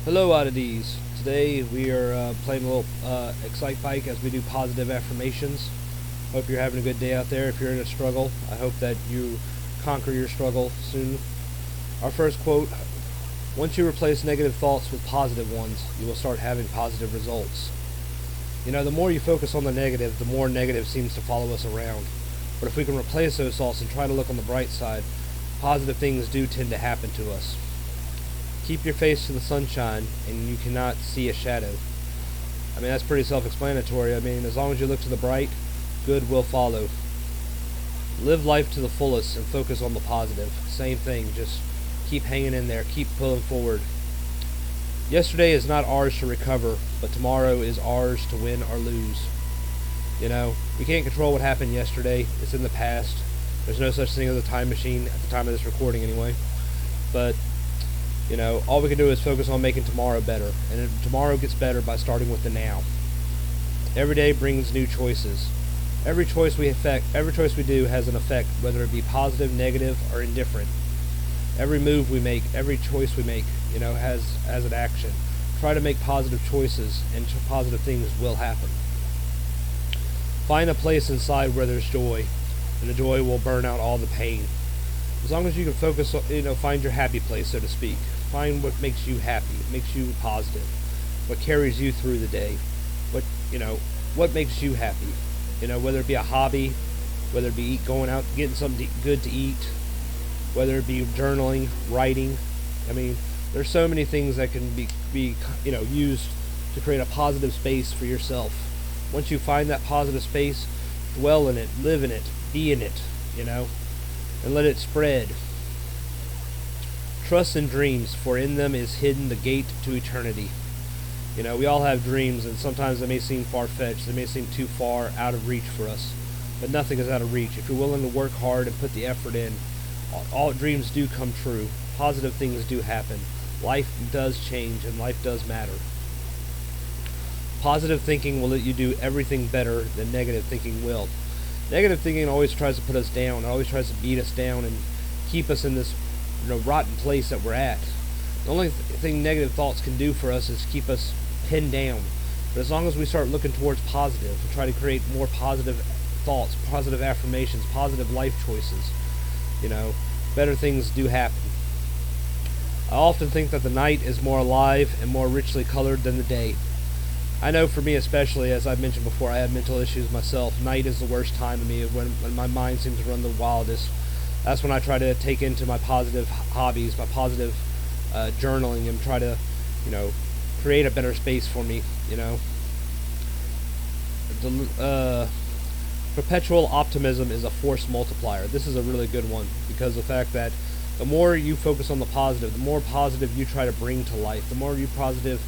Hello, Oddities. Today we are playing a little Excitebike as we do positive affirmations. Hope you're having a good day out there. If you're in a struggle, I hope that you conquer your struggle soon. Our first quote: once you replace negative thoughts with positive ones, you will start having positive results. You know, the more you focus on the negative, the more negative seems to follow us around. But if we can replace those thoughts and try to look on the bright side, positive things do tend to happen to us. Keep your face to the sunshine, and you cannot see a shadow. I mean, that's pretty self-explanatory. I mean, as long as you look to the bright, good will follow. Live life to the fullest and focus on the positive. Same thing, just keep hanging in there, keep pulling forward. Yesterday is not ours to recover, but tomorrow is ours to win or lose. You know, we can't control what happened yesterday. It's in the past. There's no such thing as a time machine at the time of this recording anyway. But you know, all we can do is focus on making tomorrow better, and tomorrow gets better by starting with the now. Every day brings new choices. Every choice we do has an effect, whether it be positive, negative, or indifferent. Every move we make, every choice we make, has an action. Try to make positive choices, and positive things will happen. Find a place inside where there's joy, and the joy will burn out all the pain. As long as you can focus on, find your happy place, so to speak. Find what makes you happy, makes you positive, what carries you through the day, what makes you happy. Whether it be a hobby, whether it be going out, getting something good to eat, whether it be journaling, writing. I mean, there's so many things that can be used to create a positive space for yourself. Once you find that positive space, dwell in it, live in it, be in it, and let it spread. Trust in dreams, for in them is hidden the gate to eternity. We all have dreams, and sometimes they may seem far-fetched. They may seem too far out of reach for us. But nothing is out of reach. If you're willing to work hard and put the effort in, all dreams do come true. Positive things do happen. Life does change, and life does matter. Positive thinking will let you do everything better than negative thinking will. Negative thinking always tries to put us down. It always tries to beat us down and keep us in this rotten place that we're at. The only thing negative thoughts can do for us is keep us pinned down. But as long as we start looking towards positive and try to create more positive thoughts, positive affirmations, positive life choices, better things do happen. I often think that the night is more alive and more richly colored than the day. I know for me especially, as I've mentioned before, I have mental issues myself. Night is the worst time to me when my mind seems to run the wildest. That's when I try to take into my positive hobbies, my positive journaling, and try to, create a better space for me, Perpetual optimism is a force multiplier. This is a really good one because of the fact that the more you focus on the positive, the more positive you try to bring to life, the more positive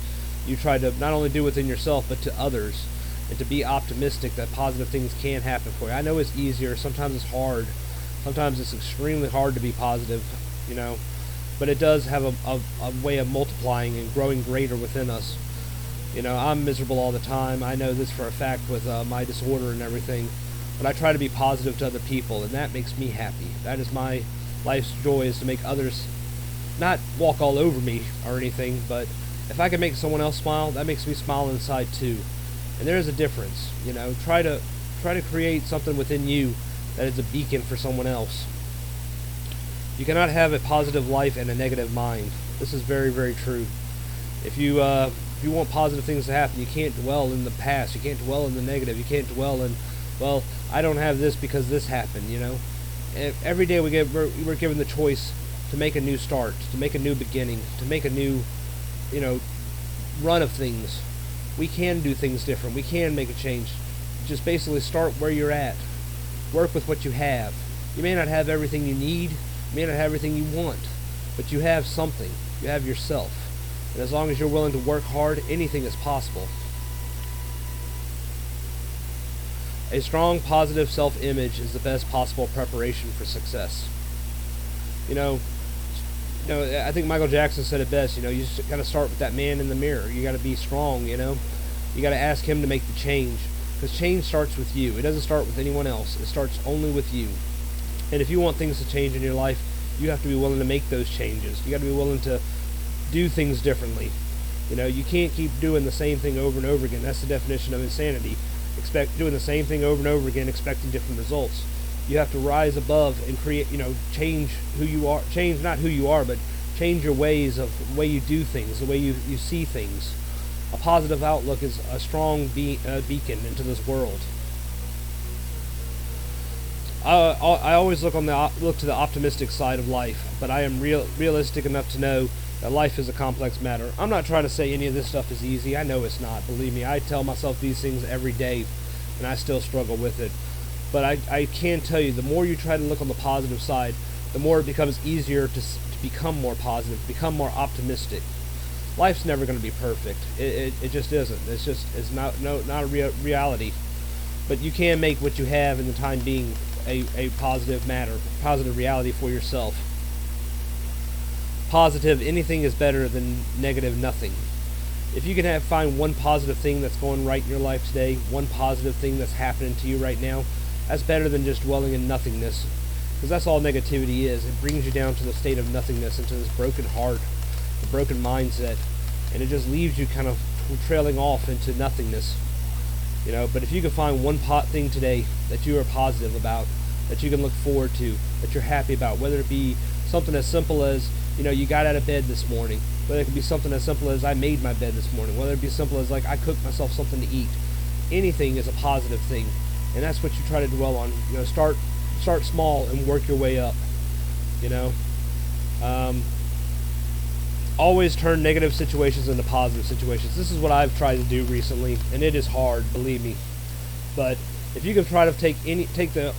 you try to not only do within yourself but to others, and to be optimistic that positive things can happen for you. I know it's easier, sometimes it's hard, sometimes it's extremely hard to be positive, but it does have a way of multiplying and growing greater within us. I'm miserable all the time. I know this for a fact with my disorder and everything, but I try to be positive to other people, and that makes me happy. That is my life's joy, is to make others not walk all over me or anything, but if I can make someone else smile, that makes me smile inside too. And there is a difference. Try to create something within you that is a beacon for someone else. You cannot have a positive life and a negative mind. This is very, very true. If you want positive things to happen, you can't dwell in the past. You can't dwell in the negative. You can't dwell in, well, I don't have this because this happened. Every day we're given the choice to make a new start, to make a new beginning, to make a new run of things. We can do things different. We can make a change. Just basically start where you're at. Work with what you have. You may not have everything you need. You may not have everything you want, but you have something. You have yourself. And as long as you're willing to work hard, anything is possible. A strong, positive self-image is the best possible preparation for success. I think Michael Jackson said it best. You just got to start with that man in the mirror. You got to be strong. You got to ask him to make the change, because change starts with you. It doesn't start with anyone else. It starts only with you. And if you want things to change in your life, you have to be willing to make those changes. You got to be willing to do things differently. You know, you can't keep doing the same thing over and over again. That's the definition of insanity. Doing the same thing over and over again, expecting different results. You have to rise above and create, change who you are. Change not who you are, but change your ways of the way you do things, the way you see things. A positive outlook is a strong beacon into this world. I always look to the optimistic side of life, but I am realistic enough to know that life is a complex matter. I'm not trying to say any of this stuff is easy. I know it's not. Believe me, I tell myself these things every day, and I still struggle with it. But I can tell you, the more you try to look on the positive side, the more it becomes easier to become more positive, become more optimistic. Life's never going to be perfect. It just isn't. It's not a reality. But you can make what you have in the time being a positive reality for yourself. Positive, anything is better than negative nothing. If you can find one positive thing that's going right in your life today, one positive thing that's happening to you right now, that's better than just dwelling in nothingness. Because that's all negativity is. It brings you down to the state of nothingness, into this broken heart, a broken mindset, and it just leaves you kind of trailing off into nothingness. But if you can find one thing today that you are positive about, that you can look forward to, that you're happy about, whether it be something as simple as, you got out of bed this morning, whether it could be something as simple as I made my bed this morning, whether it be simple as like I cooked myself something to eat. Anything is a positive thing, and that's what you try to dwell on. Start small and work your way up. Always turn negative situations into positive situations. This is what I've tried to do recently, and it is hard, believe me. But if you can try to take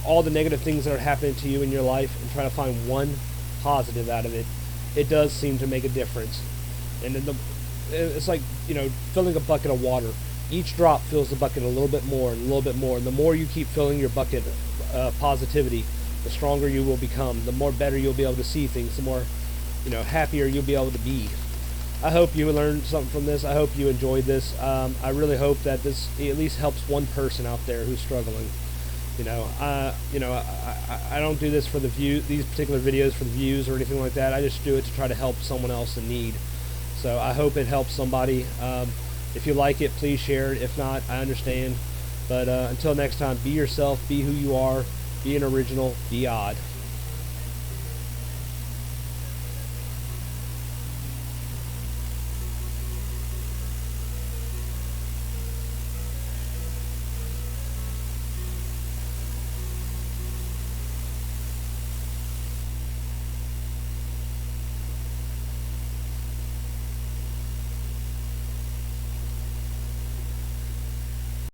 all the negative things that are happening to you in your life and try to find one positive out of it, it does seem to make a difference. And then it's like filling a bucket of water. Each drop fills the bucket a little bit more and a little bit more. And the more you keep filling your bucket positivity, the stronger you will become. The more better you'll be able to see things. The more happier you'll be able to be. I hope you learned something from this. I hope you enjoyed this. I really hope that this at least helps one person out there who's struggling. I don't do this for the these particular videos for the views or anything like that. I just do it to try to help someone else in need. So I hope it helps somebody. If you like it, please share it. If not, I understand. But until next time, be yourself, be who you are, be an original, be odd.